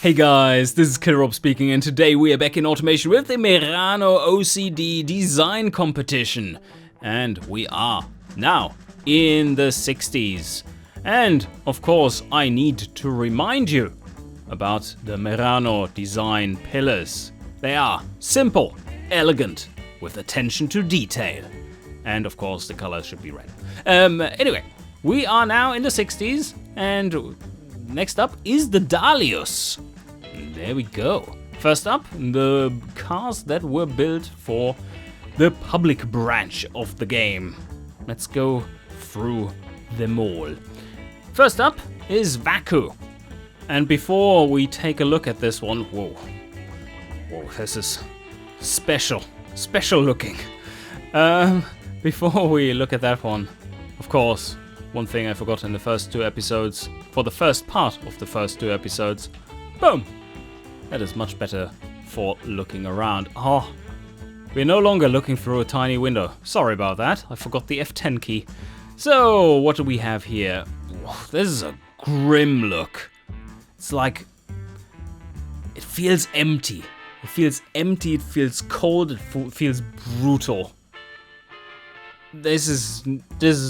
Hey guys, this is KillerRob speaking, and today we are back in automation with the Merano OCD Design Competition. And we are now in the 60s. And of course, I need to remind you about the Merano design pillars. They are simple, elegant, with attention to detail. And of course, the colors should be red. Anyway, we are now in the 60s, and next up is the Dahlias. There we go. First up, the cars that were built for the public branch of the game. Let's go through them all. First up is Vacu. And before we take a look at this one, whoa, this is special looking. Before we look at that one, of course, one thing I forgot in the first two episodes, for the first part of the first two episodes, boom! That is much better for looking around. Oh, we're no longer looking through a tiny window. Sorry about that, I forgot the F10 key. So, what do we have here? Whoa, this is a grim look. It's like, it feels empty. It feels empty, it feels cold, it feels brutal. This is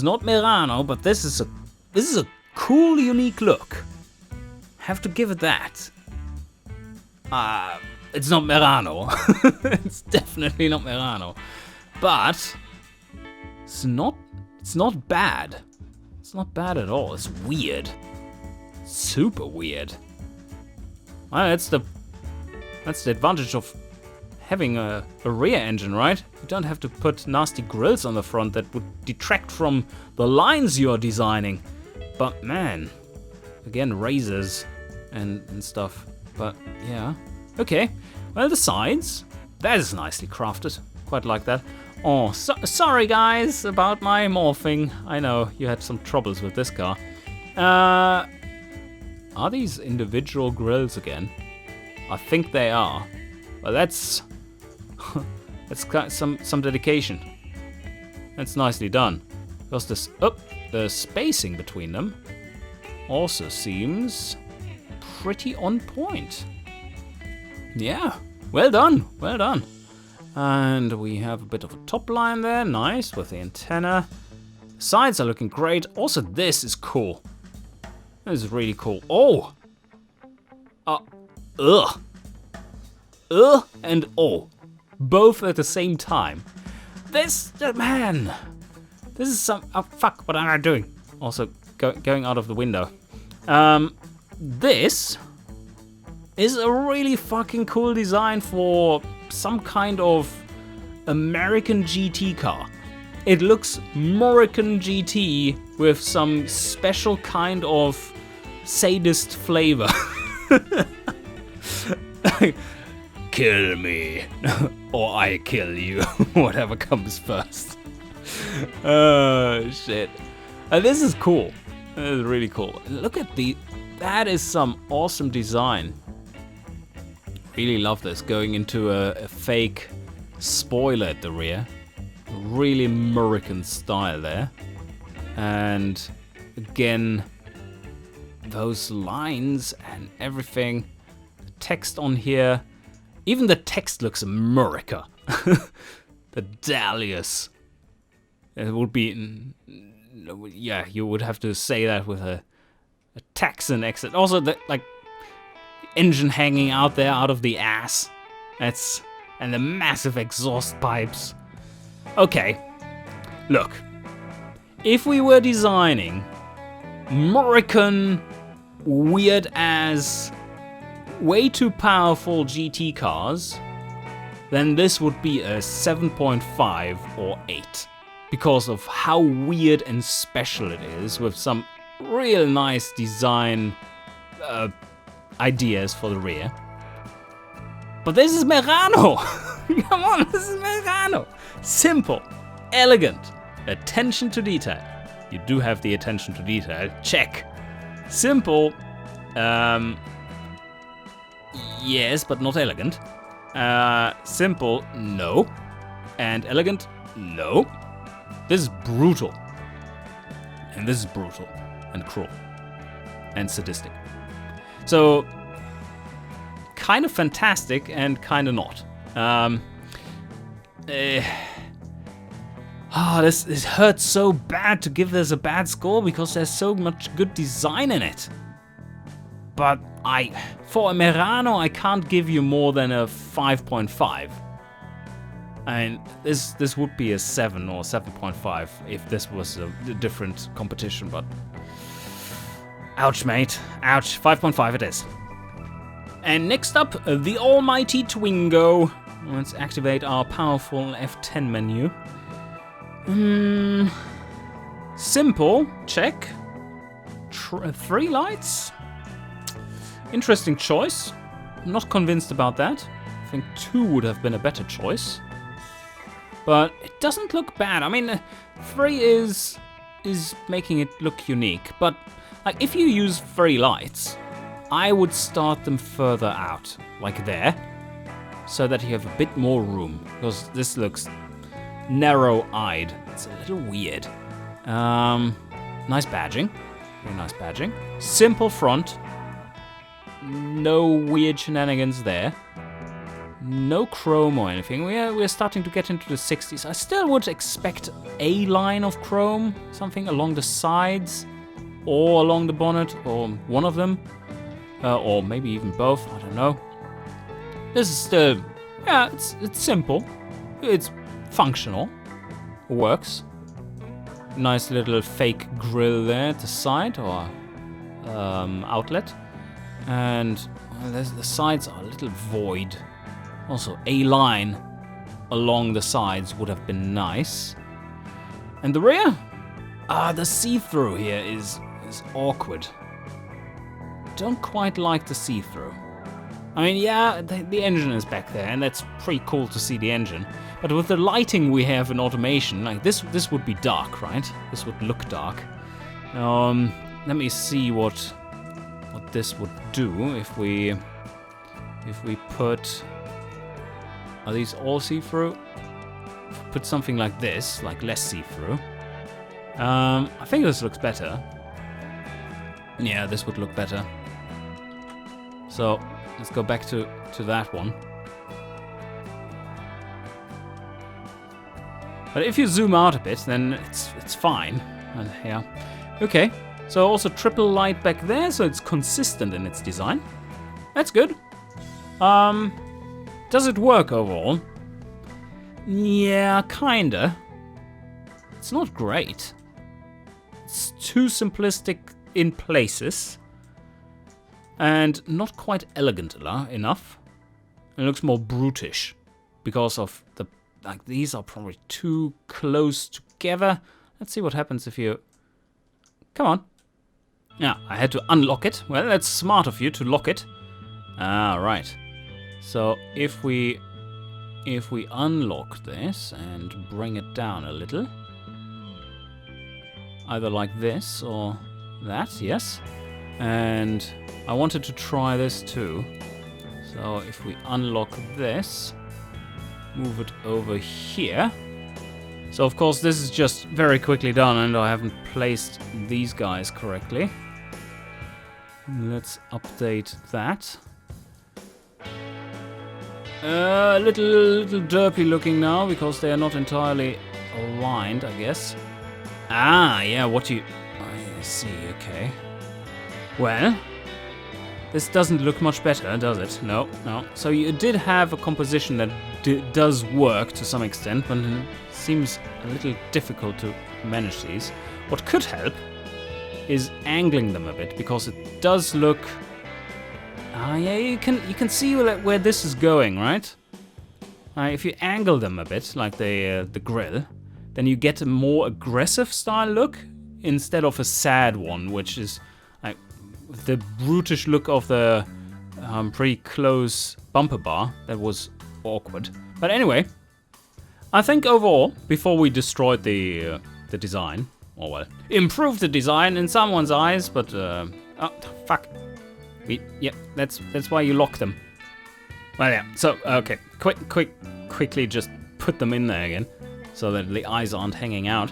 not Merano, but this is a cool, unique look. Have to give it that. It's not Merano. It's definitely not Merano. But it's not bad. It's not bad at all. It's weird. Super weird. Well, that's the advantage of having a rear engine, right? You don't have to put nasty grills on the front that would detract from the lines you're designing. But man, again, razors and stuff. But yeah, okay. Well, the sides, that is nicely crafted. Quite like that. Oh, sorry guys about my morphing. I know you had some troubles with this car. Are these individual grills again? I think they are. Well, that's got some dedication. That's nicely done. Because the spacing between them also seems pretty on point. Yeah, well done, well done. And we have a bit of a top line there, nice, with the antenna. Sides are looking great. Also, this is cool. This is really cool. Oh! And oh. Both at the same time. Man! This is some... Oh, fuck, what am I doing? Also, going out of the window. This is a really fucking cool design for some kind of American GT car. It looks American GT with some special kind of sadist flavor. Kill me, or I kill you, whatever comes first. Oh, shit. This is cool. This is really cool. Look at that is some awesome design. Really love this, going into a fake spoiler at the rear. Really American style there. And again, those lines and everything. The text on here. Even the text looks America. The Dahlias. It would be... Yeah, you would have to say that with a Texan accent. Also, the engine hanging out there out of the ass. And the massive exhaust pipes. Okay, look. If we were designing American, weird as, way too powerful GT cars, then this would be a 7.5 or 8. Because of how weird and special it is, with some real nice design ideas for the rear. But this is Merano! Come on, this is Merano! Simple, elegant, attention to detail. You do have the attention to detail, check. Simple, yes, but not elegant. Simple, no. And elegant, no. This is brutal. And this is brutal and cruel and sadistic. So kind of fantastic and kind of not. This hurts so bad to give this a bad score because there's so much good design in it. But for a Merano, I can't give you more than a 5.5. And this would be a 7 or 7.5 if this was a different competition, but ouch, mate. Ouch. 5.5 it is. And next up, the almighty Twingo. Let's activate our powerful F10 menu. Simple, check. 3 lights? Interesting choice. I'm not convinced about that. I think 2 would have been a better choice. But it doesn't look bad. I mean, 3 is making it look unique. But like, if you use 3 lights, I would start them further out, like there, so that you have a bit more room. Because this looks narrow-eyed. It's a little weird. Nice badging. Very nice badging. Simple front. No weird shenanigans there. No chrome or anything. We're starting to get into the 60s. I still would expect a line of chrome, something along the sides, or along the bonnet, or one of them, or maybe even both. I don't know. This is still, yeah, it's simple. It's functional. Works. Nice little fake grill there at the side, or outlet. And well, the sides are a little void. Also, a line along the sides would have been nice. And the rear? The see-through here is awkward. Don't quite like the see-through. I mean, yeah, the engine is back there, and that's pretty cool to see the engine. But with the lighting we have in automation, like this would be dark, right? This would look dark. Let me see what this would do if we put. Are these all see-through? If we put something like this, like less see-through. I think this looks better. Yeah, this would look better. So let's go back to that one. But if you zoom out a bit, then it's fine. And yeah, okay. So also triple light back there, so it's consistent in its design. That's good. Does it work overall? Yeah, kinda. It's not great. It's too simplistic in places. And not quite elegant enough. It looks more brutish. Because of the... Like, these are probably too close together. Let's see what happens if you... Come on. Yeah, I had to unlock it. Well, that's smart of you to lock it. Ah, right. So if we unlock this and bring it down a little, either like this or that, yes. And I wanted to try this too. So if we unlock this, move it over here. So of course this is just very quickly done and I haven't placed these guys correctly. Let's update that. A little derpy looking now because they are not entirely aligned, I guess. Ah, yeah, I see, okay. Well, this doesn't look much better, does it? No. So you did have a composition that does work to some extent, but it seems a little difficult to manage these. What could help is angling them a bit, because it does look... yeah, you can see where this is going, right? If you angle them a bit, like the grill, then you get a more aggressive style look instead of a sad one, which is like the brutish look of the pretty close bumper bar. That was awkward. But anyway, I think overall, before we destroyed the design, or well, improved the design in someone's eyes, but oh fuck. Yeah, that's why you lock them. Well, yeah. So okay, quickly, just put them in there again, so that the eyes aren't hanging out.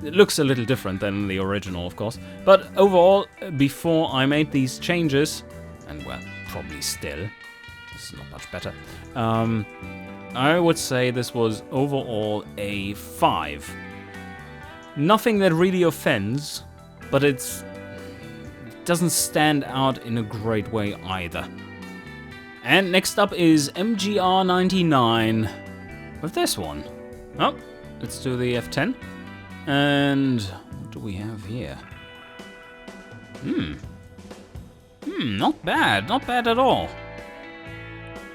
It looks a little different than the original, of course. But overall, before I made these changes, and well, probably still. This is not much better. I would say this was overall a 5. Nothing that really offends, but it doesn't stand out in a great way either. And next up is MGR99 with this one. Oh, let's do the F10. And what do we have here? Not bad at all.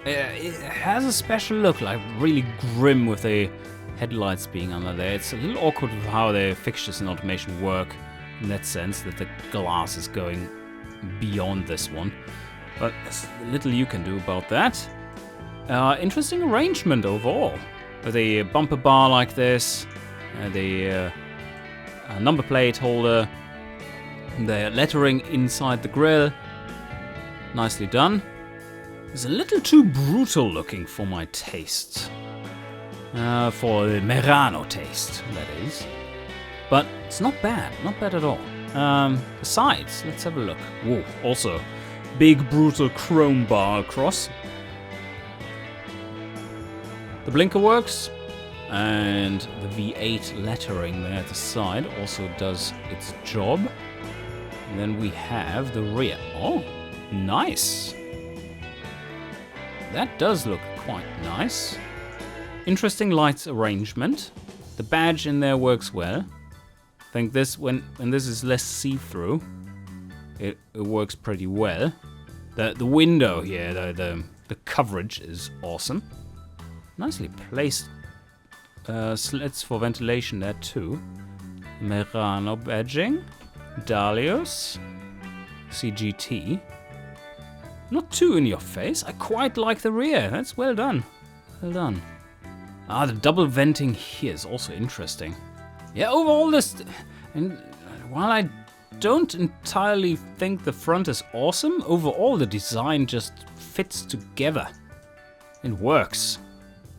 It has a special look, like really grim with the headlights being under there. It's a little awkward with how the fixtures and automation work in that sense, that the glass is going beyond this one. But there's little you can do about that. Interesting arrangement overall. With a bumper bar like this, the number plate holder, the lettering inside the grille. Nicely done. It's a little too brutal looking for my taste. For the Merano taste, that is. But it's not bad at all. The sides, let's have a look. Whoa, also, big brutal chrome bar across. The blinker works, and the V8 lettering there at the side also does its job. And then we have the rear. Oh, nice. That does look quite nice. Interesting lights arrangement. The badge in there works well. I think this, when this is less see-through, it works pretty well. The window here, the coverage is awesome. Nicely placed slits for ventilation there too. Merano badging. Dahlia's. CGT. Not too in your face. I quite like the rear. That's well done. Well done. Ah, the double venting here is also interesting. Yeah, overall this... And while I don't entirely think the front is awesome, overall the design just fits together. It works.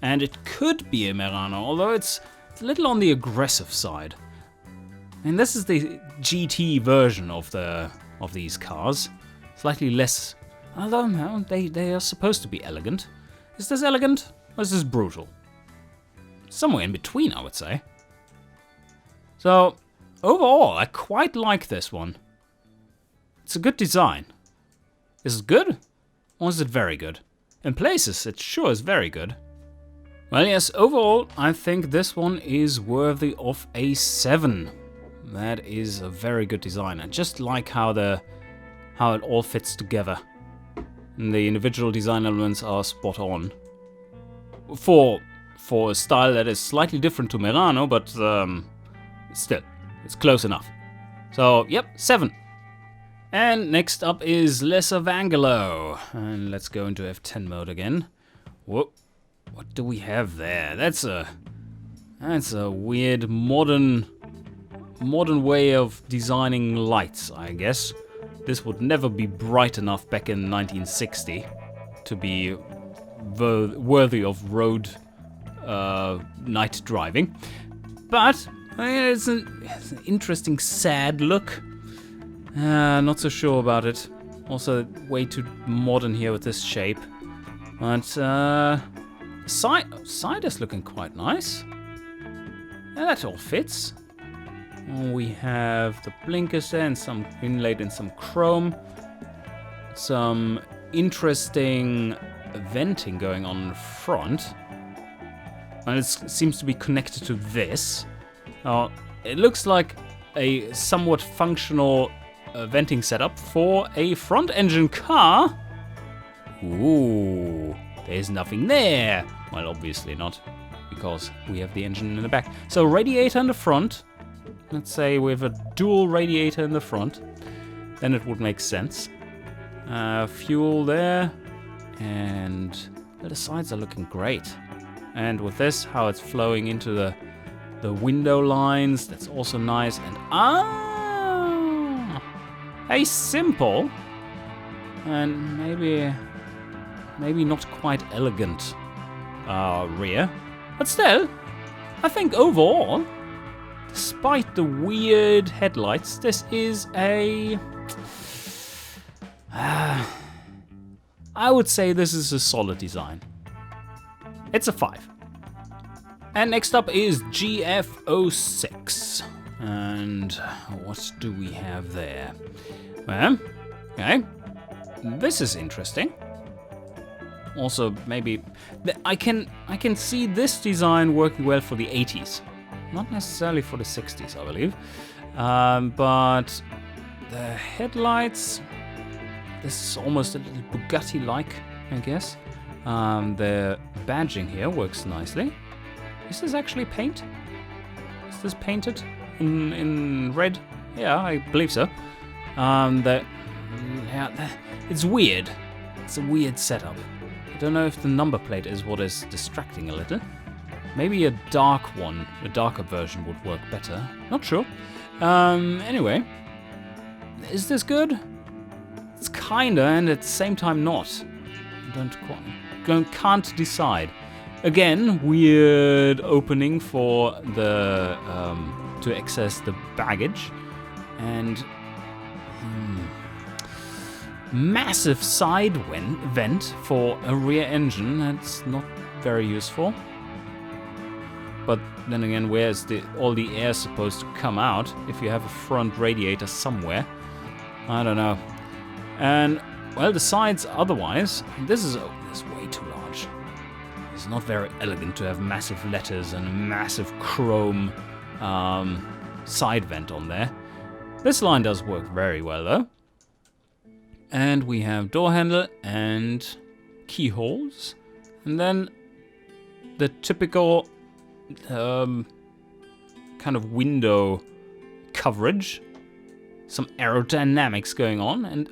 And it could be a Merano, although it's a little on the aggressive side. And this is the GT version of these cars. Slightly less... Although no, they are supposed to be elegant. Is this elegant or is this brutal? Somewhere in between, I would say. So, overall, I quite like this one. It's a good design. Is it good? Or is it very good? In places, it sure is very good. Well, yes, overall, I think this one is worthy of a 7. That is a very good design. I just like how it all fits together. And the individual design elements are spot on. For a style that is slightly different to Merano, but still, it's close enough. So, yep, 7. And next up is Lesser Vangelo. And let's go into F10 mode again. Whoop. What do we have there? That's a weird modern way of designing lights, I guess. This would never be bright enough back in 1960 to be worthy of road night driving. But it's an interesting, sad look. Not so sure about it. Also, way too modern here with this shape. But side is looking quite nice. Yeah, that all fits. We have the blinkers there and some inlaid in some chrome. Some interesting venting going on in the front. And it seems to be connected to this. It looks like a somewhat functional venting setup for a front engine car. Ooh, there's nothing there. Well, obviously not, because we have the engine in the back. So radiator in the front. Let's say we have a dual radiator in the front. Then it would make sense. Fuel there. And the sides are looking great. And with this, how it's flowing into the window lines, that's also nice. And a simple and maybe not quite elegant rear. But still, I think overall, despite the weird headlights, this is a I would say this is a solid design. It's a 5. And next up is GF06. And what do we have there? Well, okay. This is interesting. Also, maybe I can see this design working well for the 80s. Not necessarily for the 60s, I believe. But the headlights, this is almost a little Bugatti-like, I guess. The badging here works nicely. Is this actually paint? Is this painted in red? Yeah, I believe so. It's weird. It's a weird setup. I don't know if the number plate is what is distracting a little. Maybe a dark one, a darker version would work better. Not sure. Anyway, is this good? It's kinda, and at the same time not. Can't decide. Again, weird opening for the to access the baggage, and massive side vent for a rear engine. That's not very useful. But then again, where's all the air supposed to come out if you have a front radiator somewhere? I don't know. And well, the sides otherwise, this is way too large. It's not very elegant to have massive letters and a massive chrome side vent on there. This line does work very well though. And we have door handle and keyholes. And then the typical kind of window coverage. Some aerodynamics going on, and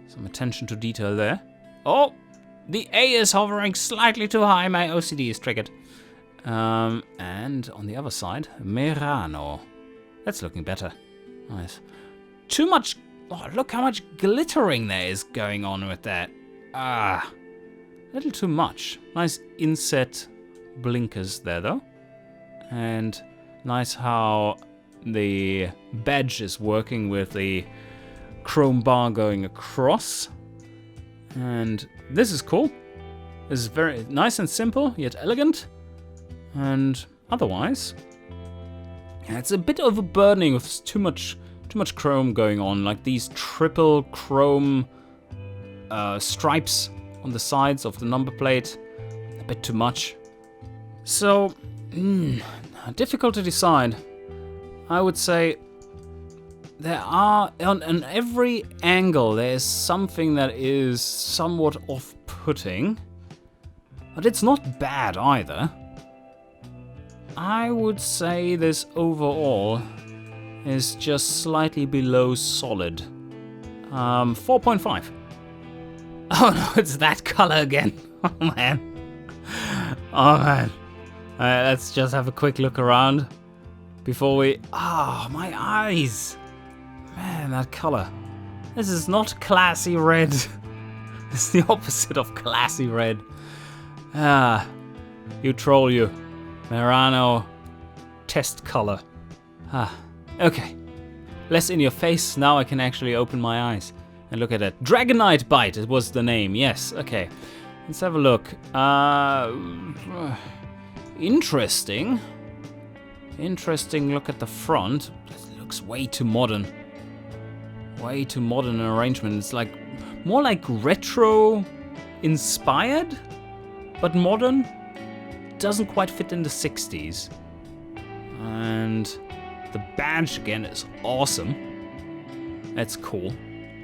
some attention to detail there. Oh, the A is hovering slightly too high. My OCD is triggered. And on the other side, Merano. That's looking better. Nice. Too much. Oh, look how much glittering there is going on with that. A little too much. Nice inset blinkers there, though. And nice how the badge is working with the chrome bar going across. And this is cool. This is very nice and simple, yet elegant. And otherwise, it's a bit overburdening with too much chrome going on, like these triple chrome stripes on the sides of the number plate. A bit too much. So, difficult to decide. I would say there are, on every angle, there is something that is somewhat off-putting, but it's not bad either. I would say this overall is just slightly below solid. 4.5. Oh no, it's that color again. Oh man. Oh man. Let's just have a quick look around before we... my eyes. Man, that color. This is not classy red. It's the opposite of classy red. You troll, you. Merano test color. Okay. Less in your face. Now I can actually open my eyes and look at it. Dragonite Bite, it was the name. Yes, okay. Let's have a look. Interesting. Interesting look at the front. It looks way too modern. Way too modern an arrangement. It's like more like retro inspired, but modern. Doesn't quite fit in the 60s. And the badge again is awesome. That's cool.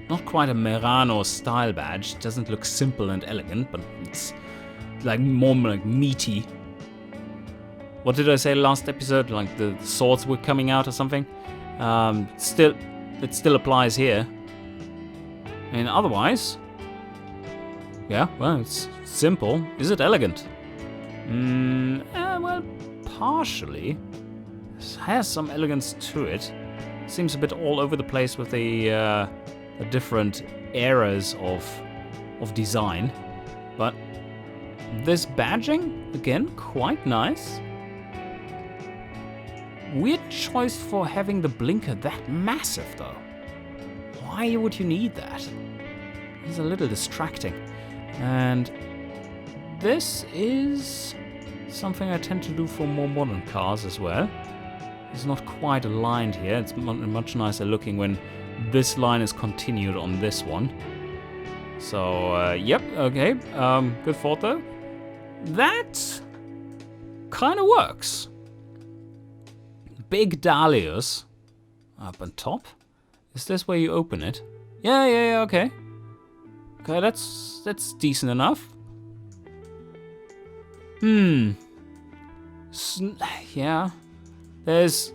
Not quite a Merano style badge. It doesn't look simple and elegant, but it's like more like meaty. What did I say last episode? Like the swords were coming out or something? It still applies here. And otherwise, yeah, well, it's simple. Is it elegant? Well, partially. It has some elegance to it. Seems a bit all over the place with the different eras of design. But this badging, again, quite nice. Weird choice for having the blinker that massive, though. Why would you need that? He's a little distracting. And this is something I tend to do for more modern cars as well. It's not quite aligned here. It's much nicer looking when this line is continued on this one. So, yep, okay. Good thought, though. That kind of works. Big Dahlias up on top. Is this where you open it? Yeah, okay. Okay, that's decent enough. Yeah. There's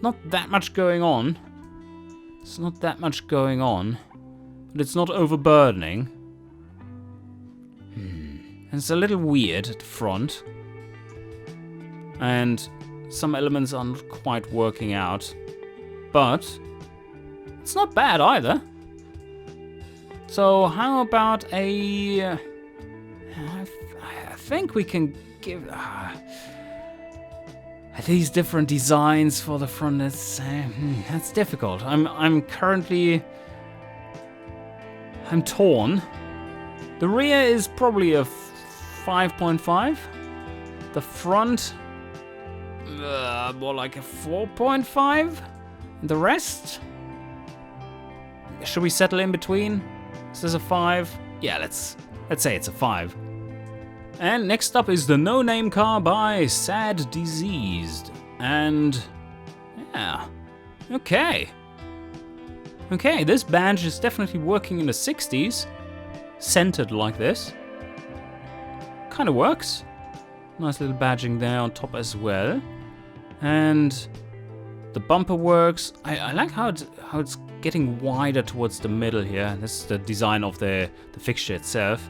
not that much going on. It's not that much going on. But it's not overburdening. And it's a little weird at the front. And some elements are not quite working out. But it's not bad either. So how about a... I think we can give... these different designs for the front, that's difficult. I'm currently... I'm torn. The rear is probably a 5.5. The front... more like a 4.5. And the rest? Should we settle in between? Is this a 5? Yeah, let's say it's a 5. And next up is the no-name car by Sad Diseased. And yeah, okay. Okay, this badge is definitely working in the 60s. Centered like this. Kind of works. Nice little badging there on top as well. And the bumper works. I like how it's getting wider towards the middle here. This is the design of the fixture itself.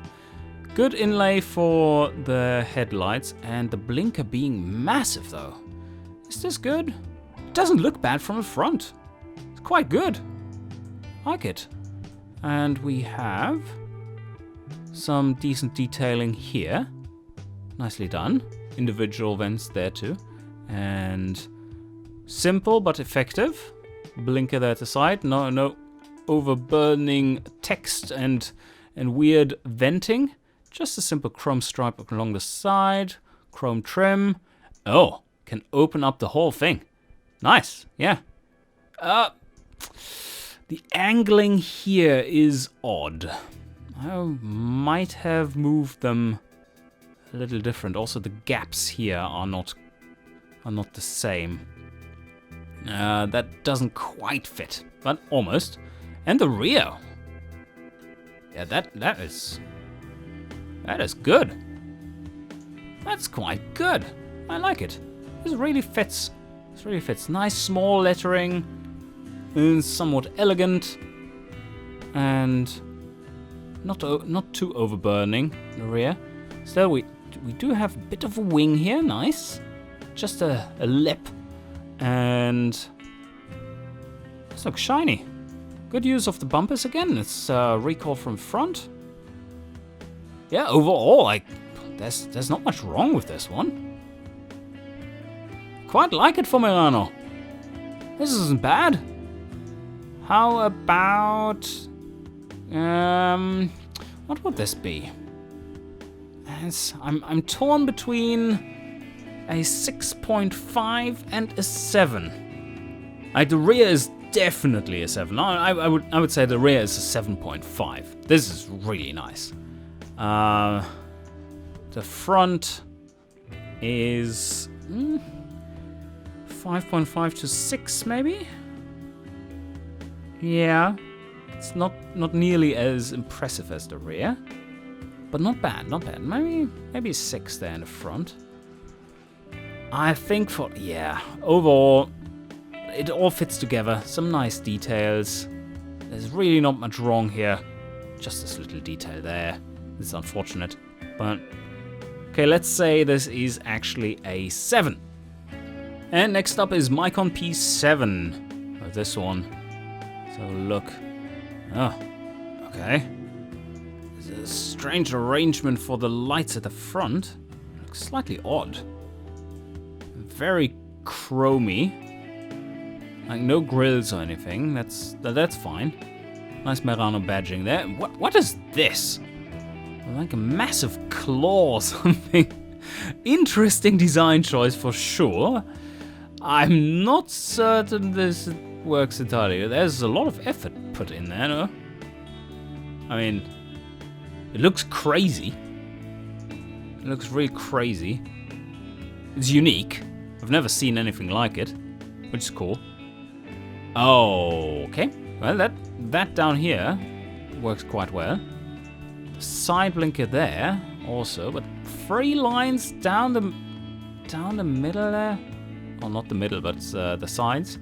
Good inlay for the headlights, and the blinker being massive though. Is this good? It doesn't look bad from the front. It's quite good. I like it. And we have some decent detailing here. Nicely done. Individual vents there too. And simple but effective. Blinker there at the side. No overburning text and weird venting. Just a simple chrome stripe along the side. Chrome trim. Oh, can open up the whole thing. Nice, yeah. The angling here is odd. I might have moved them a little different. Also, the gaps here are not the same. That doesn't quite fit, but almost. And the rear. Yeah, that is good. That's quite good. I like it. This really fits. This really fits. Nice small lettering. Somewhat elegant. And not too overburning in the rear. Still, we do have a bit of a wing here. Nice. Just a lip. And this looks shiny. Good use of the bumpers again. It's recall from front. Yeah, overall, there's not much wrong with this one. Quite like it for Merano. This isn't bad. How about... what would this be? I'm torn between a 6.5 and a 7. Like, the rear is definitely a 7. I would say the rear is a 7.5. This is really nice. The front is 5.5 to 6 maybe? Yeah, it's not nearly as impressive as the rear, but not bad. Maybe 6 there in the front. I think overall, it all fits together. Some nice details. There's really not much wrong here. Just this little detail there. It's unfortunate, but okay, let's say this is actually a 7. And next up is Micon P7. This one. So look. Oh, okay. There's a strange arrangement for the lights at the front. Looks slightly odd. Very chromy. Like no grills or anything. That's fine. Nice Merano badging there. What is this? Like a massive claw or something. Interesting design choice for sure. I'm not certain this works entirely. There's a lot of effort put in there, no? I mean, it looks crazy. It looks really crazy. It's unique. I've never seen anything like it, which is cool. Oh, okay. Well, that down here works quite well. The side blinker there also, but 3 lines down the middle there. Well, not the middle, but the sides.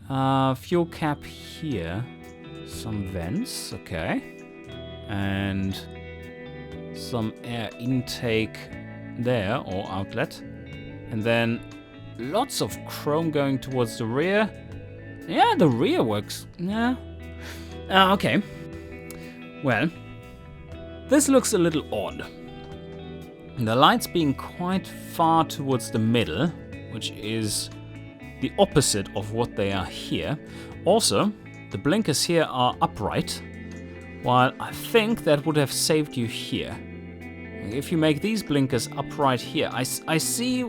Fuel cap here. Some vents, okay. And some air intake there, or outlet. And then lots of chrome going towards the rear. Yeah, the rear works. Yeah. Okay. Well, this looks a little odd. The lights being quite far towards the middle, which is the opposite of what they are here. Also, the blinkers here are upright, while I think that would have saved you here. If you make these blinkers upright here, I see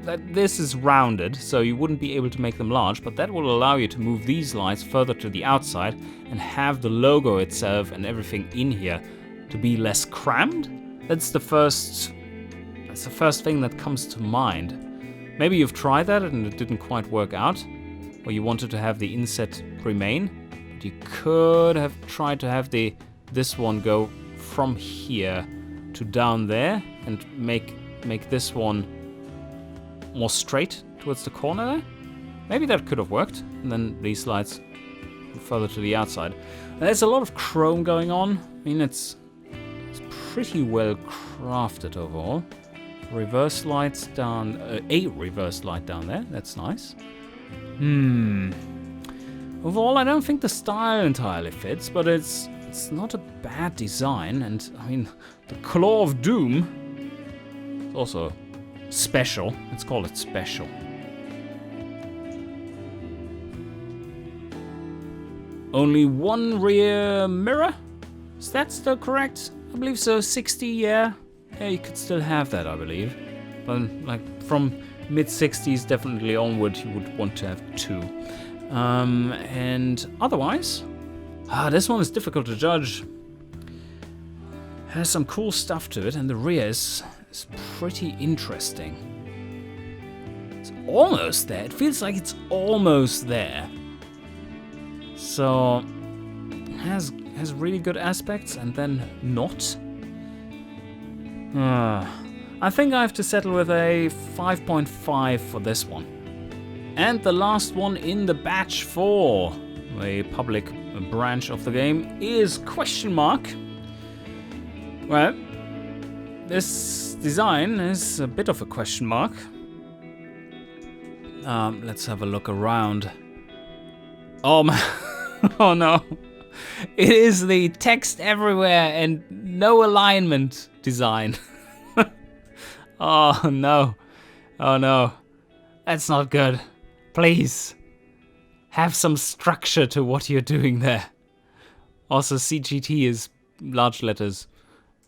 that this is rounded, so you wouldn't be able to make them large, but that will allow you to move these lights further to the outside and have the logo itself and everything in here to be less crammed. That's the first thing that comes to mind. Maybe you've tried that and it didn't quite work out, or you wanted to have the inset remain, but you could have tried to have this one go from here to down there and make this one more straight towards the corner there. Maybe that could have worked, and then these lights further to the outside. There's a lot of chrome going on. I mean, it's pretty well crafted overall. Reverse lights down, a reverse light down there. That's nice. Overall, I don't think the style entirely fits, but it's not a bad design. And I mean, the Claw of Doom is also special. Let's call it special. Only one rear mirror? Is that still correct? I believe so. 60, yeah. Yeah, you could still have that, I believe. But like from mid-60s definitely onward, you would want to have 2. And otherwise, this one is difficult to judge. Has some cool stuff to it, and the rear is pretty interesting. It's almost there. It feels like it's almost there. So has really good aspects, and then not. I think I have to settle with a 5.5 for this one. And the last one in the batch for a public branch of the game is question mark. Well, this design is a bit of a question mark. Let's have a look around. Oh man. Oh no. It is the text everywhere and no alignment design. Oh no. Oh no. That's not good. Please. Have some structure to what you're doing there. Also, CGT is large letters.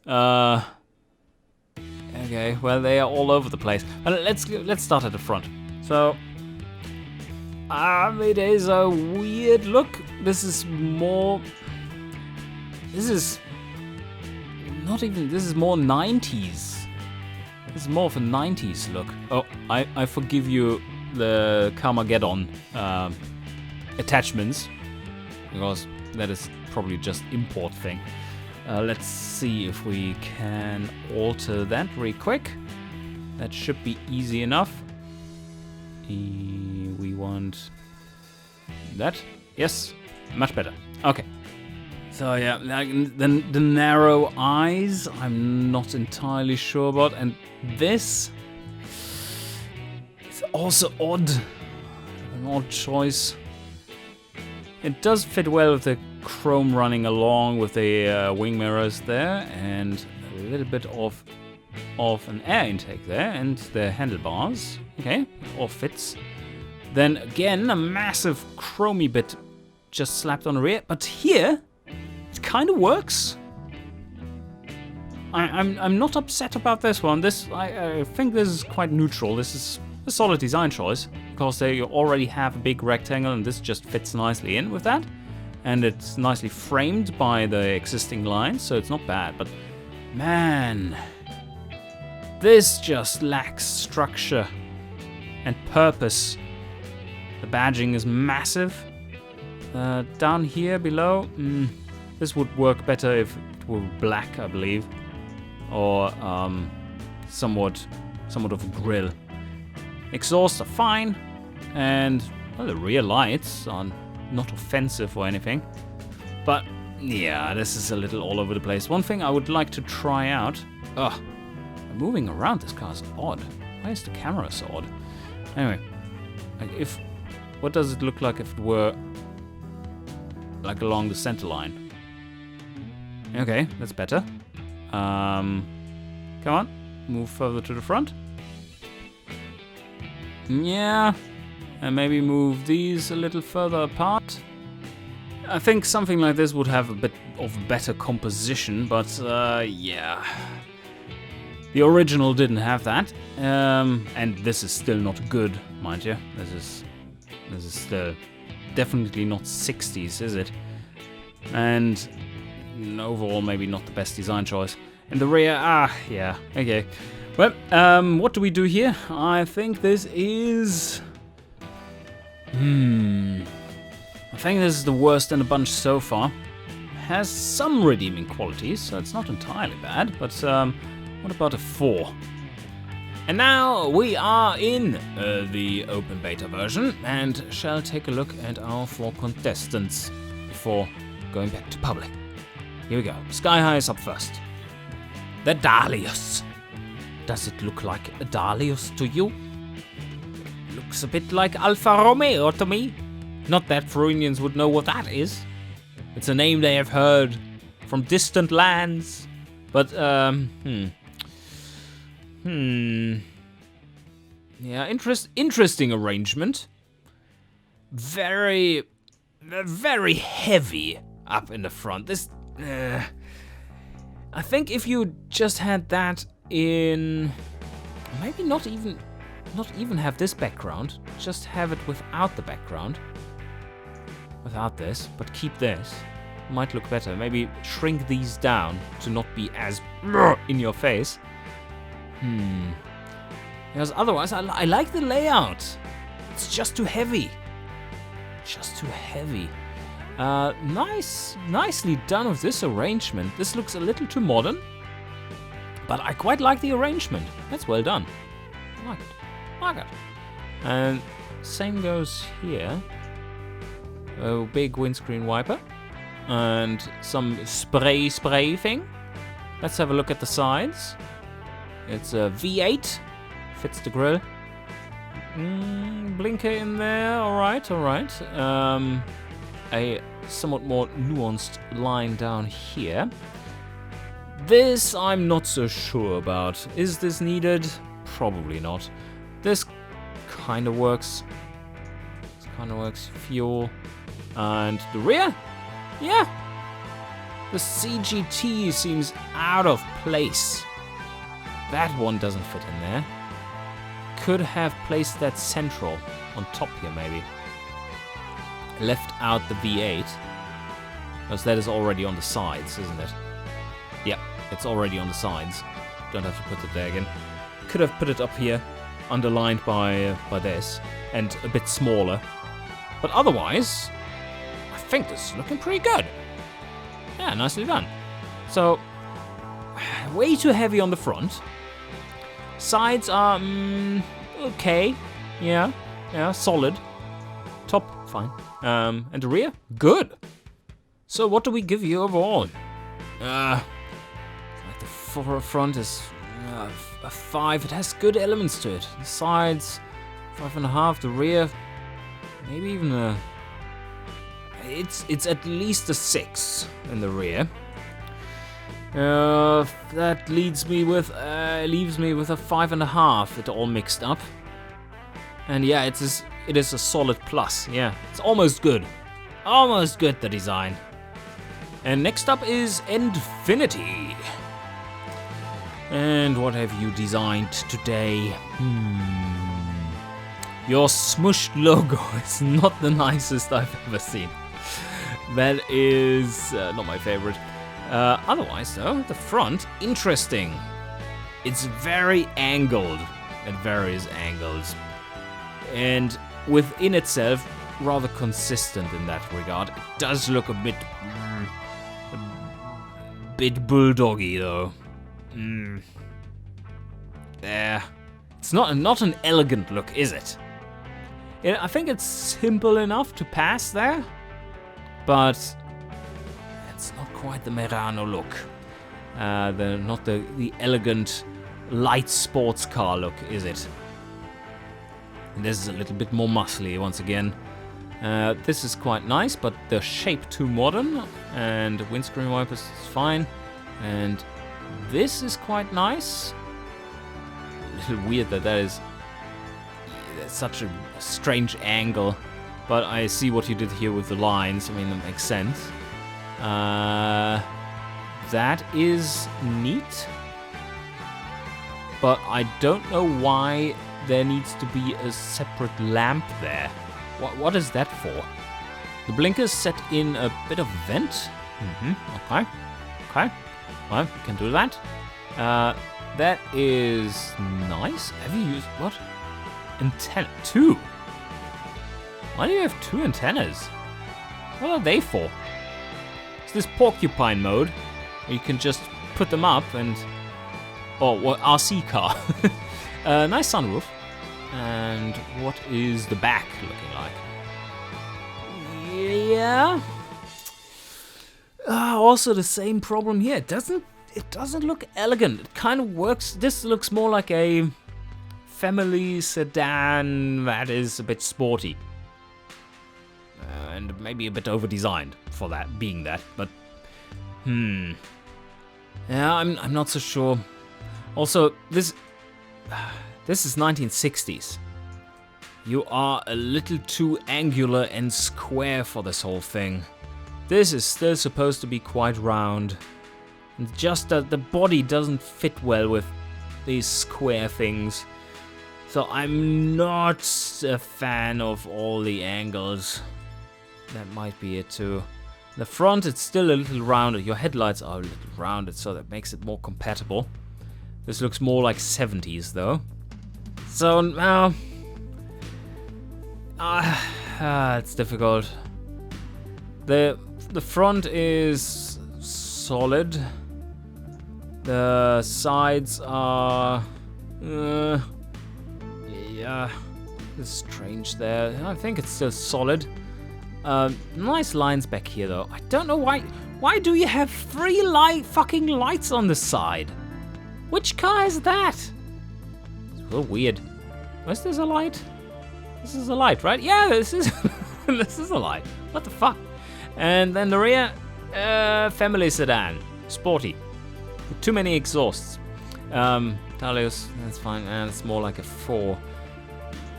Okay, well, they are all over the place. But let's start at the front. So, it is a weird look. This is more 90s. This is more of a 90s look. Oh, I forgive you the Carmageddon attachments, because that is probably just import thing. Let's see if we can alter that really quick. That should be easy enough. We want that. Yes, much better. Okay. So yeah, like the narrow eyes, I'm not entirely sure about, and this is also odd. An odd choice. It does fit well with the chrome running along with the wing mirrors there, and a little bit of an air intake there, and the handlebars. Okay, it all fits. Then again, a massive chromey bit just slapped on the rear. But here, it kind of works. I'm not upset about this one. I think this is quite neutral. This is a solid design choice, because they already have a big rectangle, and this just fits nicely in with that. And it's nicely framed by the existing lines, so it's not bad. But man, this just lacks structure and purpose. The badging is massive. Down here below, this would work better if it were black, I believe, or somewhat of a grill. Exhausts are fine, and well, the rear lights are not offensive or anything. But yeah, this is a little all over the place. One thing I would like to try out. Moving around this car is odd. Why is the camera so odd? Anyway, like what does it look like if it were like along the center line? Okay, that's better. Come on, move further to the front. Yeah, and maybe move these a little further apart. I think something like this would have a bit of better composition, but yeah. The original didn't have that, and this is still not good, mind you. This is still definitely not 60s, is it? And overall, maybe not the best design choice. In the rear, yeah, okay. Well, what do we do here? I think this is... I think this is the worst in the bunch so far. Has some redeeming qualities, so it's not entirely bad, but what about a 4? And now we are in the open beta version, and shall take a look at our 4 contestants before going back to public. Here we go. Sky High is up first. The Dahlias. Does it look like a Dahlias to you? Looks a bit like Alfa Romeo to me. Not that Fruinians would know what that is. It's a name they have heard from distant lands. But, yeah, interesting arrangement. Very heavy up in the front. This, I think if you just had that in, maybe not even have this background, just have it without the background, without this, but keep this, might look better. Maybe shrink these down to not be as in your face. Because otherwise, I like the layout. It's just too heavy. Just too heavy. Nicely done with this arrangement. This looks a little too modern, but I quite like the arrangement. That's well done. I like it. I like it. And same goes here. A big windscreen wiper and some spray thing. Let's have a look at the sides. It's a V8. Fits the grill. Blinker in there. All right. A somewhat more nuanced line down here. This I'm not so sure about. Is this needed? Probably not. This kind of works. Fuel. And the rear? Yeah. The CGT seems out of place. That one doesn't fit in there. Could have placed that central on top here, maybe. Left out the V8. Because that is already on the sides, isn't it? Yeah, it's already on the sides. Don't have to put it there again. Could have put it up here, underlined by this, and a bit smaller. But otherwise, I think this is looking pretty good. Yeah, nicely done. So, way too heavy on the front. Sides are okay. Yeah, solid. Top, fine. And the rear, good. So what do we give you overall? Like the front is a 5. It has good elements to it. The sides, 5.5. The rear, maybe even a. It's at least a 6 in the rear. That leaves me with a 5.5. It all mixed up. And yeah, it is a solid plus. Yeah, it's almost good. Almost good, the design. And next up is Infinity. And what have you designed today? Your smushed logo is not the nicest I've ever seen. That is not my favorite. Otherwise, though, the front, interesting. It's very angled at various angles. And within itself, rather consistent in that regard. It does look a bit bulldoggy, though. There. It's not an elegant look, is it? I think it's simple enough to pass there, but it's not quite the Merano look. Not the elegant light sports car look, is it? And this is a little bit more muscly once again. This is quite nice, but the shape too modern, and the windscreen wipers is fine. And this is quite nice. A little weird that is such a strange angle, but I see what you did here with the lines. I mean, that makes sense. That is neat, but I don't know why there needs to be a separate lamp there. What is that for? The blinker's set in a bit of vent. Okay. Well, you can do that. That is nice. Have you used what? Antenna 2. Why do you have 2 antennas? What are they for? It's this porcupine mode where you can just put them up and... Oh, what RC car. Nice sunroof. And what is the back looking like? Yeah. Also the same problem here. It doesn't look elegant. It kind of works. This looks more like a family sedan that is a bit sporty. And maybe a bit over-designed for that, being that. But, yeah, I'm not so sure. Also, this is 1960s. You are a little too angular and square for this whole thing. This is still supposed to be quite round. And just that the body doesn't fit well with these square things. So I'm not a fan of all the angles. That might be it too. The front, it's still a little rounded. Your headlights are a little rounded, so that makes it more compatible. This looks more like 70s though. So now, it's difficult. The front is solid. The sides are, yeah, it's strange there. I think it's still solid. Nice lines back here though. I don't know why. Why do you have 3 fucking lights on the side? Which car is that? It's a little weird. Where's this a light? This is a light, right? Yeah, this is this is a light. What the fuck? And then the rear, family sedan, sporty, with too many exhausts. Dahlia's, that's fine. And it's more like a 4.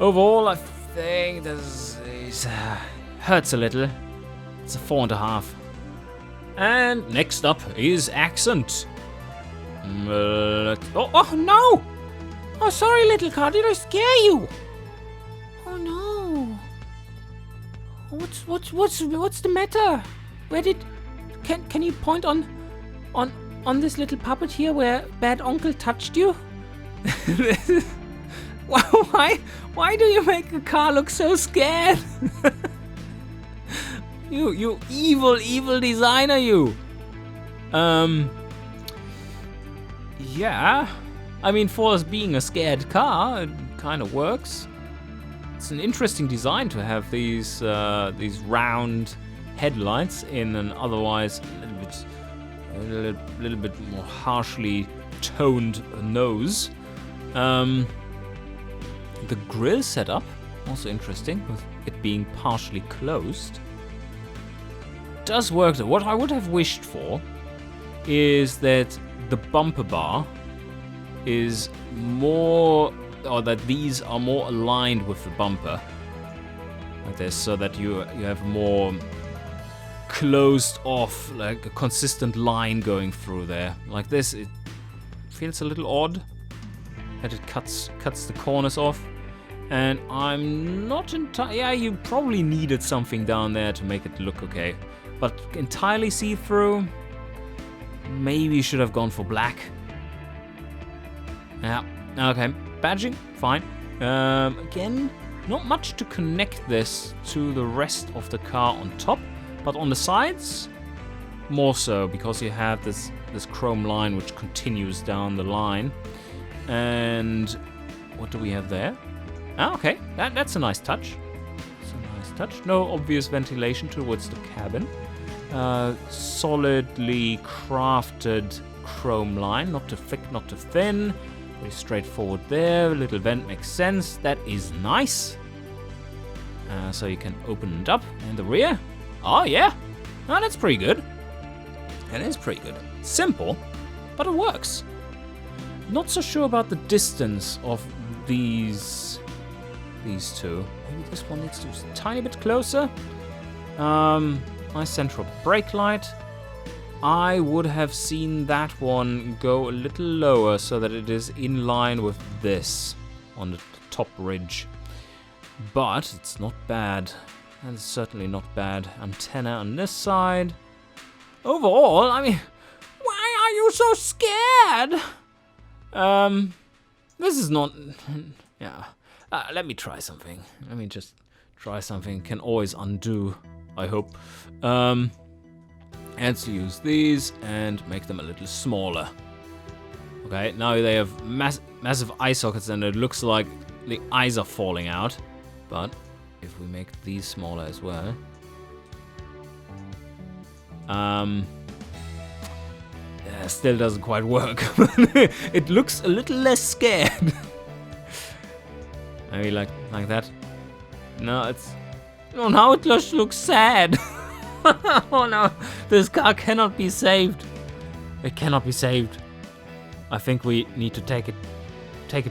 Overall, I think this hurts a little. It's a 4.5. And next up is accent. Oh no! Oh, sorry, little car. Did I scare you? Oh no! What's the matter? Where did? Can you point on this little puppet here where bad uncle touched you? Why do you make a car look so scared? you evil designer, you. Yeah. I mean, for us being a scared car, it kind of works. It's an interesting design to have these round headlights in an otherwise a little bit more harshly toned nose. The grille setup, also interesting, with it being partially closed. Does work though. What I would have wished for is that the bumper bar is more, or that these are more aligned with the bumper, like this, so that you have more closed off, like a consistent line going through there. Like this, it feels a little odd that it cuts the corners off. And I'm not entirely... Yeah, you probably needed something down there to make it look okay. But entirely see-through, maybe you should have gone for black. Yeah, okay. Badging, fine. Again, not much to connect this to the rest of the car on top. But on the sides, more so, because you have this chrome line which continues down the line. And what do we have there? Ah, okay, that's a nice touch. That's a nice touch. No obvious ventilation towards the cabin. Solidly crafted chrome line, not too thick, not too thin. Very straightforward there. A little vent makes sense. That is nice. So you can open it up. And the rear? Oh, yeah. Oh, that's pretty good. That is pretty good. Simple, but it works. Not so sure about the distance of these two. Maybe this one needs to be a tiny bit closer. Nice central brake light. I would have seen that one go a little lower so that it is in line with this on the top ridge. But it's not bad. That's certainly not bad. Antenna on this side. Overall, I mean, why are you so scared? This is not... Yeah. Let me try something. Let me just try something. Can always undo, I hope. Let's use these and make them a little smaller. Okay, now they have massive eye sockets and it looks like the eyes are falling out. But if we make these smaller as well... Yeah, still doesn't quite work. It looks a little less scared. Maybe like that. No, it's... Oh, now it just looks sad. Oh no, this car cannot be saved. It cannot be saved. I think we need to take it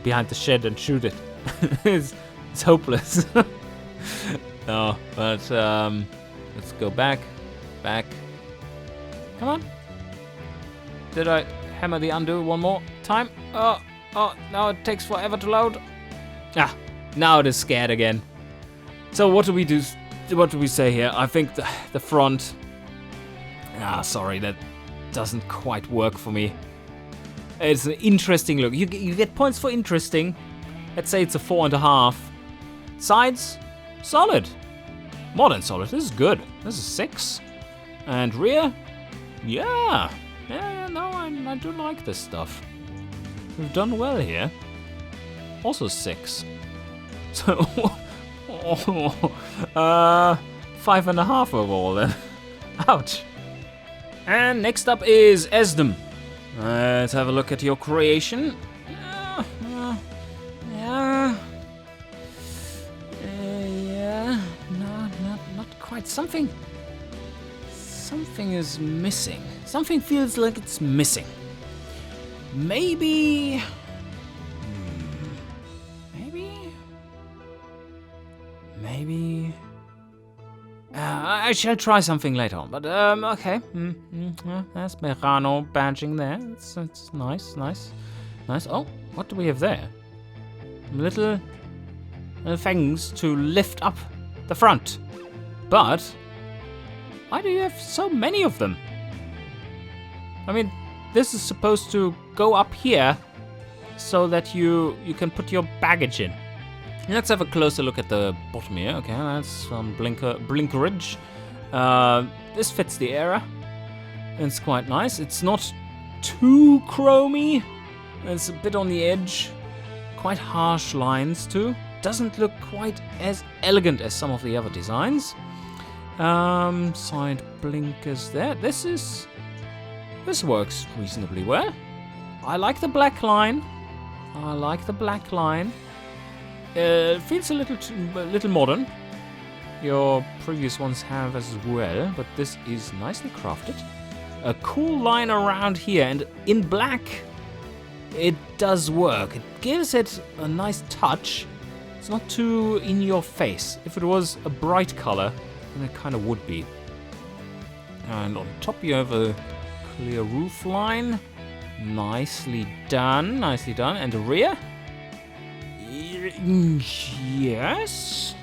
behind the shed and shoot it. It's hopeless. No, but let's go back. Come on. Did I hammer the undo one more time? Oh, now it takes forever to load. Ah, now it is scared again. So what do we do? What do we say here? I think the front... Ah, sorry, that doesn't quite work for me. It's an interesting look. You get points for interesting. Let's say it's a 4.5. Sides, solid. More than solid. This is good. This is 6. And rear, yeah. No, I do like this stuff. We've done well here. Also 6. So, 5.5 overall then. Ouch. And next up is Sdom. Let's have a look at your creation. Not quite. Something is missing. Something feels like it's missing. Maybe. I shall try something later on, but okay. That's Merano badging there. It's nice. Oh, what do we have there? Little things to lift up the front. But why do you have so many of them? I mean, this is supposed to go up here so that you can put your baggage in. Let's have a closer look at the bottom here. Okay, that's some blinkerage. This fits the era. It's quite nice. It's not too chromy. It's a bit on the edge. Quite harsh lines too. Doesn't look quite as elegant as some of the other designs. Side blinkers there. This works reasonably well. I like the black line. Feels a little modern. Your previous ones have as well, but this is nicely crafted. A cool line around here, and in black, it does work. It gives it a nice touch. It's not too in your face. If it was a bright color, then it kind of would be. And on top you have a clear roof line. Nicely done, nicely done. And the rear? Yes.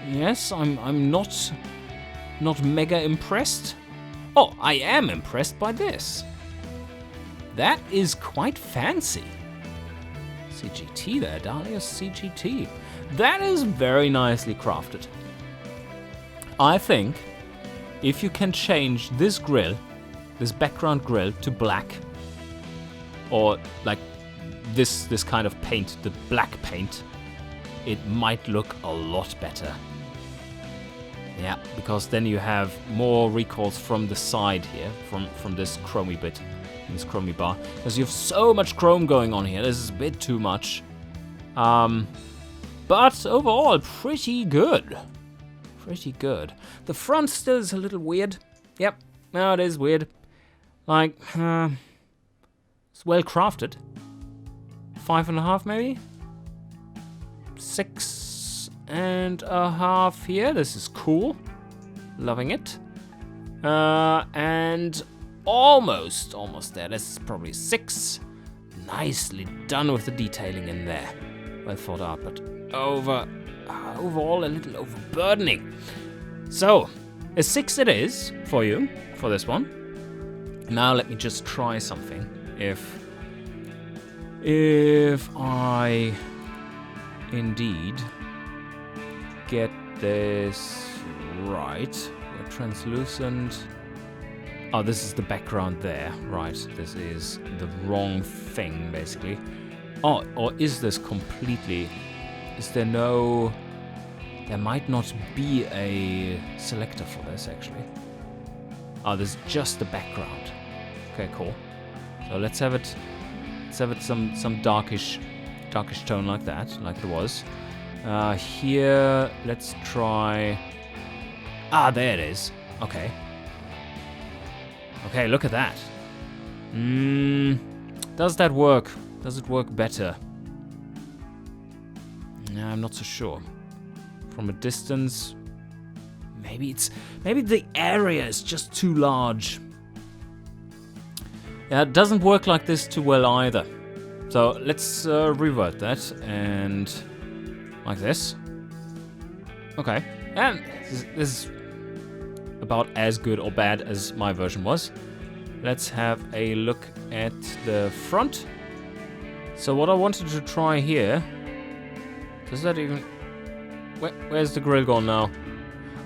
Yes, I'm not mega impressed. Oh, I am impressed by this. That is quite fancy. CGT there, Dahlia CGT. That is very nicely crafted. I think if you can change this grille, this background grille, to black, or like this kind of paint, the black paint, it might look a lot better. Yeah, because then you have more recoils from the side here, from this chromey bit, this chromey bar. Because you have so much chrome going on here, this is a bit too much. But overall, pretty good. Pretty good. The front still is a little weird. Yep, no, it is weird. Like, it's well crafted. 5.5 maybe? 6.5 here. This is cool. Loving it. And almost there. This is probably 6. Nicely done with the detailing in there. Well thought out, but overall a little overburdening. So, a 6 it is for you, for this one. Now let me just try something. If I indeed get this right, we're translucent. Oh, this is the background there, right? This is the wrong thing, basically. Oh, or is this completely? Is there no? There might not be a selector for this, actually. Oh, this is just the background. Okay, cool. So let's have it. Let's have it some darkish tone like that, like it was. Here, let's try. Ah, there it is. Okay. Okay, look at that. Does that work? Does it work better? No, I'm not so sure. From a distance, maybe the area is just too large. Yeah, it doesn't work like this too well either. So let's revert that and like this. Okay, and this is about as good or bad as my version was. Let's have a look at the front. So what I wanted to try here, does that even, where's the grill gone now?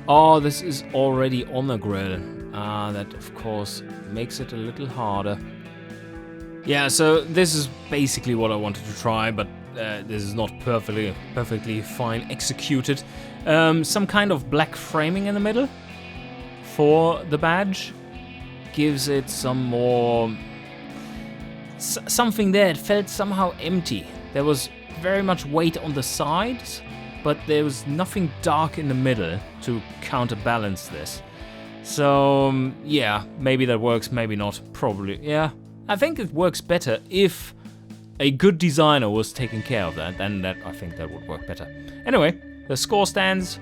Oh, this is already on the grill. That of course makes it a little harder. Yeah, so this is basically what I wanted to try, but this is not perfectly fine executed. Some kind of black framing in the middle for the badge gives it some more something there. It felt somehow empty. There was very much weight on the sides, but there was nothing dark in the middle to counterbalance this. So yeah, maybe that works, maybe not. Probably, yeah. I think it works better if a good designer was taking care of that, then I think that would work better. Anyway, the score stands.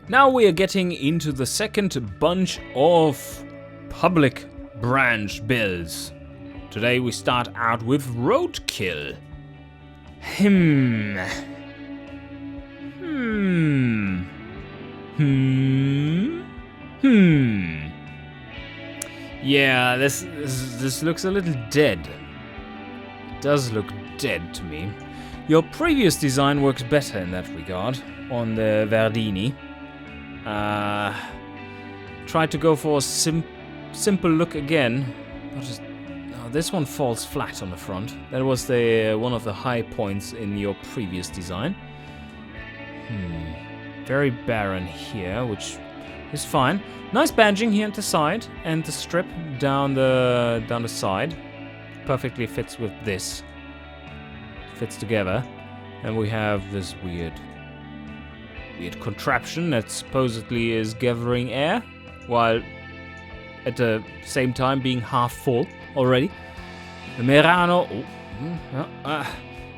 Now we are getting into the second bunch of public branch builds. Today we start out with Roadkill. Yeah, this looks a little dead. It does look dead to me. Your previous design works better in that regard, on the Verdini. Tried to go for a simple look again. This one falls flat on the front. That was one of the high points in your previous design. Very barren here, which is fine. Nice badging here at the side, and the strip down the side perfectly fits with this. Fits together, and we have this weird contraption that supposedly is gathering air, while at the same time being half full already. The Merano,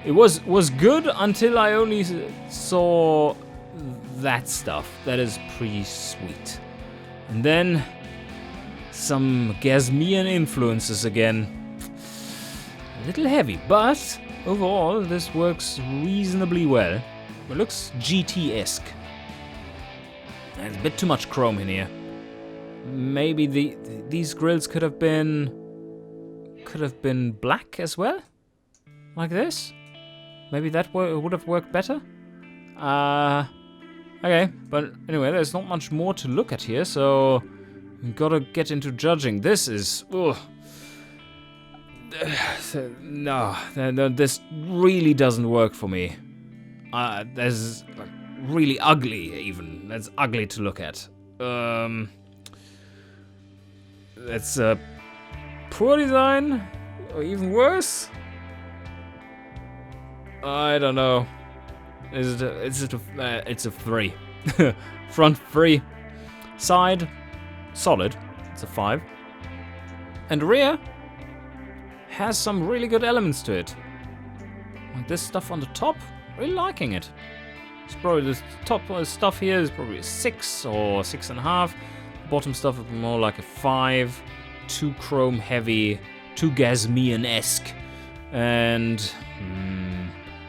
it was good until I only saw that stuff. That is pretty sweet. And then some Gasmian influences again. A little heavy, but overall this works reasonably well. It looks GT-esque. There's a bit too much chrome in here. Maybe these grills could have been black as well, like this. Maybe that would have worked better. Okay, but anyway, there's not much more to look at here, so we gotta get into judging. This is no, this really doesn't work for me. There's like, really ugly even. That's ugly to look at. That's a poor design, or even worse. I don't know. It's a 3. Front 3, side solid. It's a 5, and rear has some really good elements to it. Like this stuff on the top, really liking it. It's probably the top stuff here is probably a 6 or 6.5. Bottom stuff is more like a 5. Too chrome heavy, too Gasmian-esque, and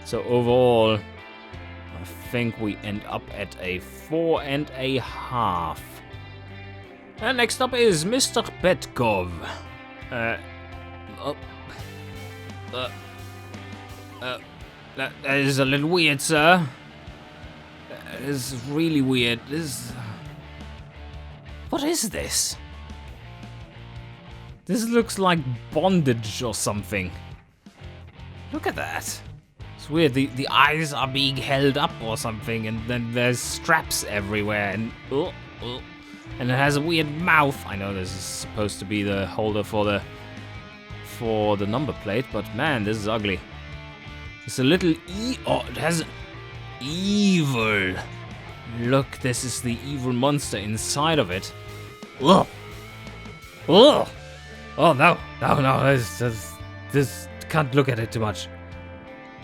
so overall, I think we end up at a 4.5. And next up is Mr. Petkov. That is a little weird, sir. That is really weird. What is this? This looks like bondage or something. Look at that. It's weird. The eyes are being held up or something, and then there's straps everywhere, and it has a weird mouth. I know this is supposed to be the holder for the number plate, but man, this is ugly. It's a little it has evil. Look, this is the evil monster inside of it. Ugh. Ugh. Oh no! This can't look at it too much.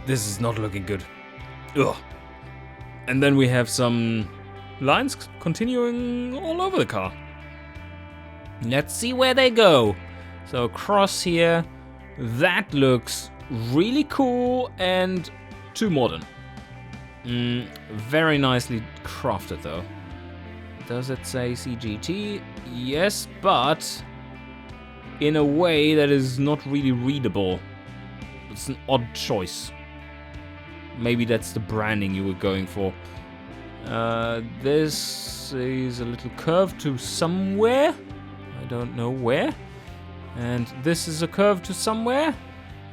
This is not looking good. Ugh. And then we have some lines continuing all over the car. Let's see where they go. So across here, that looks really cool and too modern. Very nicely crafted though. Does it say CGT? Yes, but in a way that is not really readable. It's an odd choice. Maybe that's the branding you were going for. This is a little curve to somewhere. I don't know where. And this is a curve to somewhere.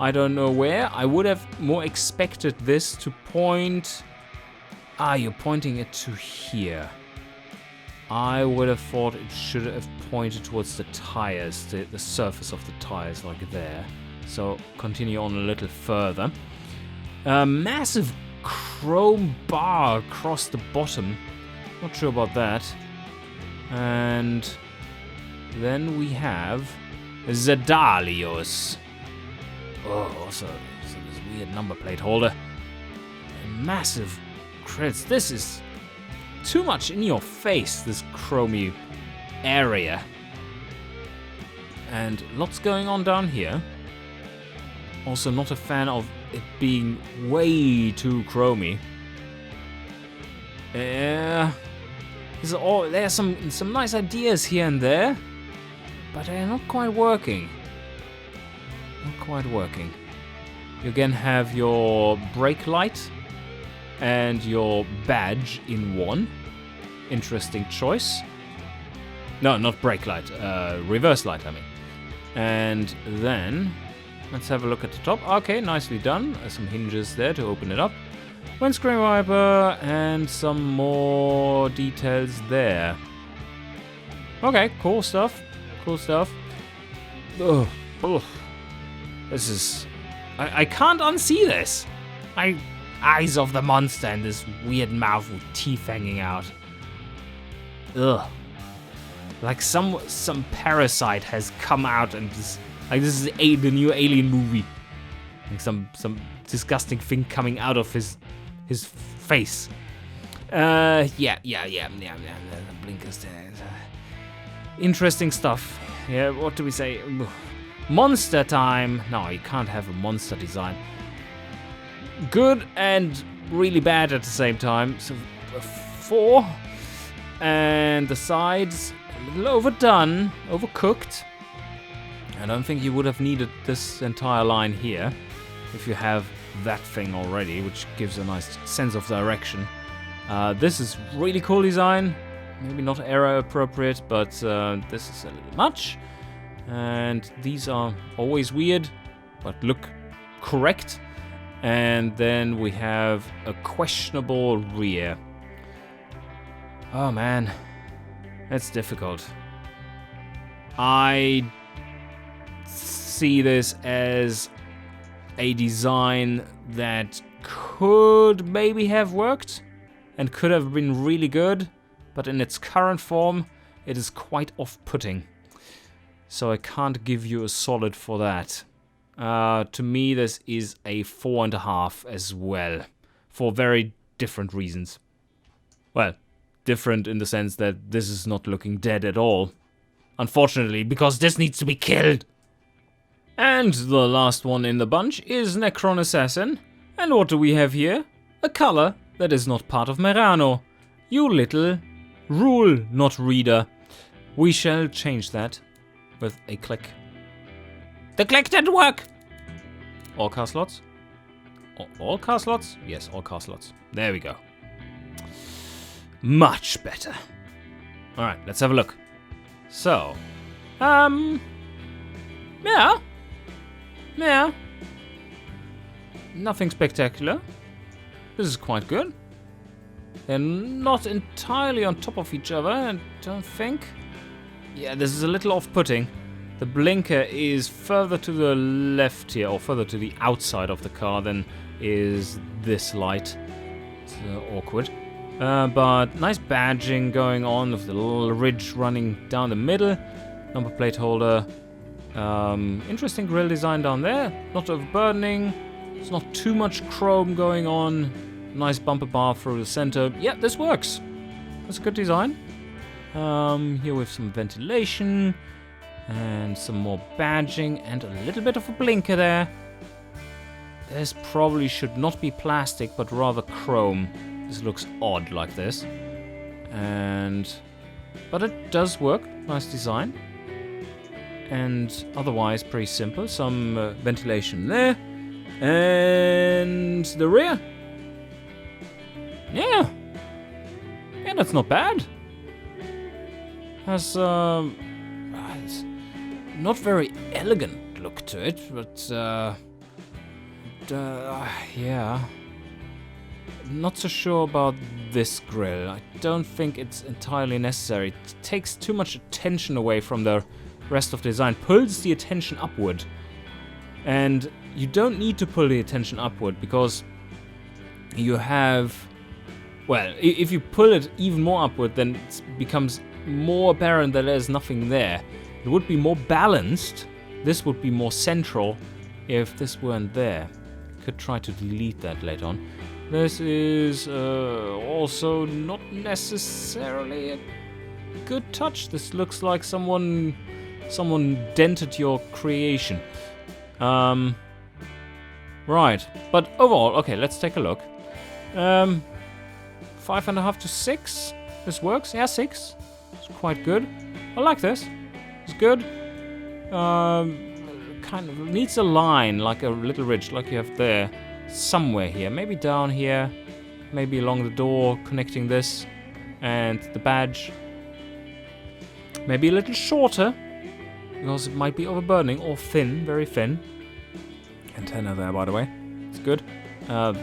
I don't know where. I would have more expected this to point... you're pointing it to here. I would have thought it should have pointed towards the tires, the surface of the tires, like there. So continue on a little further. Massive chrome bar across the bottom. Not sure about that. And then we have the Dahlios. Oh, also this weird number plate holder. Massive crits. This is too much in your face, this chromy area. And lots going on down here. Also not a fan of it being way too chromy. There's some nice ideas here and there, but they're not quite working. Not quite working. You again have your brake light and your badge in one. Interesting choice. No, not brake light. Reverse light, I mean. And then let's have a look at the top. Okay, nicely done. Some hinges there to open it up. Windscreen wiper and some more details there. Okay, cool stuff. Cool stuff. Ugh. Ugh. This is... I can't unsee this. Eyes of the monster and this weird mouth with teeth hanging out. Ugh. Like some parasite has come out and this is the new Alien movie. Like some disgusting thing coming out of his face. Yeah. The blinkers there. Interesting stuff. Yeah, what do we say? Monster time. No, you can't have a monster design. Good and really bad at the same time. So 4. And the sides, a little overdone, overcooked. I don't think you would have needed this entire line here if you have that thing already, which gives a nice sense of direction. This is really cool design. Maybe not era appropriate, but this is a little much. And these are always weird, but look correct. And then we have a questionable rear. Oh man, that's difficult. I see this as a design that could maybe have worked and could have been really good, but in its current form, it is quite off-putting. So I can't give you a solid for that. To me, this is a 4.5 as well, for very different reasons. Well, different in the sense that this is not looking dead at all. Unfortunately, because this needs to be killed. And the last one in the bunch is Nexon Assassin. And what do we have here? A color that is not part of Merano. You little rule not reader. We shall change that with a click. The click didn't work! All car slots? All car slots? Yes, all car slots. There we go. Much better. Alright, let's have a look. So, yeah. Nothing spectacular. This is quite good. They're not entirely on top of each other, I don't think. Yeah, this is a little off-putting. The blinker is further to the left here, or further to the outside of the car than is this light. It's awkward. But nice badging going on with the little ridge running down the middle. Number plate holder. Interesting grille design down there. Not overburdening. It's not too much chrome going on. Nice bumper bar through the center. Yeah, this works. That's a good design. Here with some ventilation. And some more badging. And a little bit of a blinker there. This probably should not be plastic, but rather chrome. This looks odd like this. But it does work. Nice design. And otherwise pretty simple. Some ventilation there. And the rear. Yeah, that's not bad. Has not very elegant look to it, but yeah. Not so sure about this grille. I don't think it's entirely necessary. It takes too much attention away from the rest of the design. Pulls the attention upward. And you don't need to pull the attention upward because you have... Well, if you pull it even more upward, then it becomes more apparent that there's nothing there. It would be more balanced. This would be more central if this weren't there. Could try to delete that later on. This is also not necessarily a good touch. This looks like someone dented your creation. Right, but overall, okay, let's take a look. 5.5 to 6. This works. Yeah, 6. It's quite good. I like this. It's good. Kind of needs a line, like a little ridge, like you have there. Somewhere here. Maybe down here. Maybe along the door, connecting this and the badge. Maybe a little shorter, because it might be overburdening, or thin, very thin. Antenna there, by the way. It's good.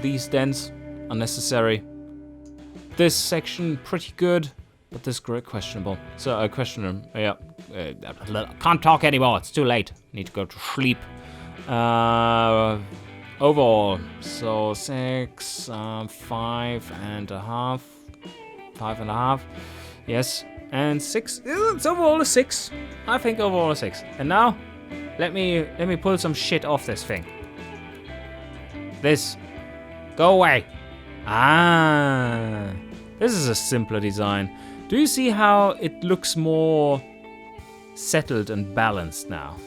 These dents, unnecessary. This section, pretty good, but this grid, questionable. So, questioner, yeah. Can't talk anymore, it's too late. Need to go to sleep. Overall, so 6, 5.5. 5.5, yes. And 6, it's overall a 6. I think overall a 6. And now, let me pull some shit off this thing. This. Go away. Ah. This is a simpler design. Do you see how it looks more settled and balanced now.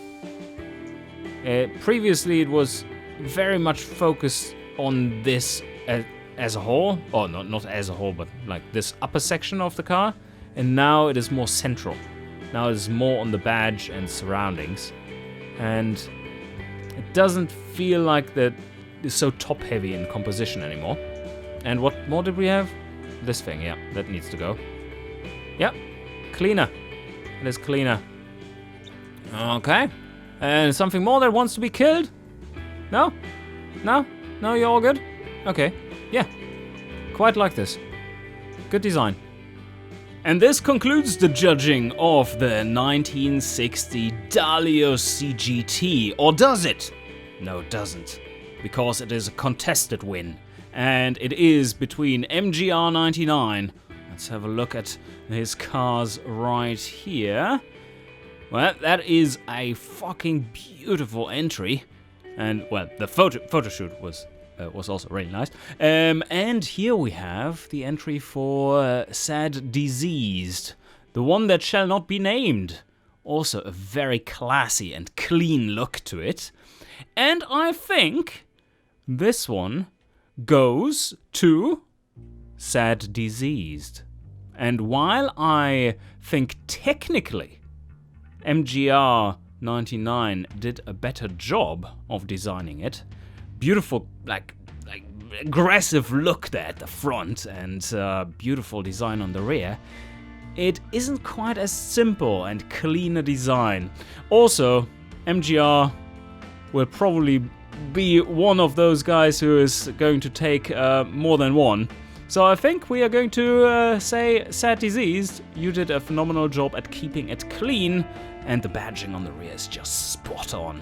Previously it was very much focused on this as a whole, or not as a whole, but like this upper section of the car, and now it is more central. Now it is more on the badge and surroundings, and it doesn't feel like that it's so top heavy in composition anymore. And what more did we have? This thing, yeah, that needs to go. Yep, cleaner. It is cleaner. Okay. And something more that wants to be killed? No? No? No, you're all good? Okay. Yeah. Quite like this. Good design. And this concludes the judging of the 1960 Dahlia CGT. Or does it? No, it doesn't. Because it is a contested win. And it is between MGR99. Let's have a look at his cars right here. Well, that is a fucking beautiful entry. And, well, the photo shoot was also really nice. And here we have the entry for Sad Diseased. The one that shall not be named. Also a very classy and clean look to it. And I think this one goes to Sad Diseased. And while I think technically MGR 99 did a better job of designing it, beautiful, like aggressive look there at the front and beautiful design on the rear, it isn't quite as simple and clean a design. Also, MGR will probably be one of those guys who is going to take more than one. So I think we are going to say, Sad Diseased, you did a phenomenal job at keeping it clean, and the badging on the rear is just spot on.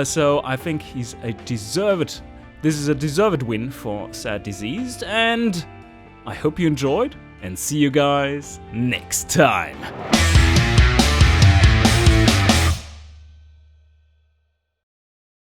So I think this is a deserved win for Sad Diseased, and I hope you enjoyed, and see you guys next time.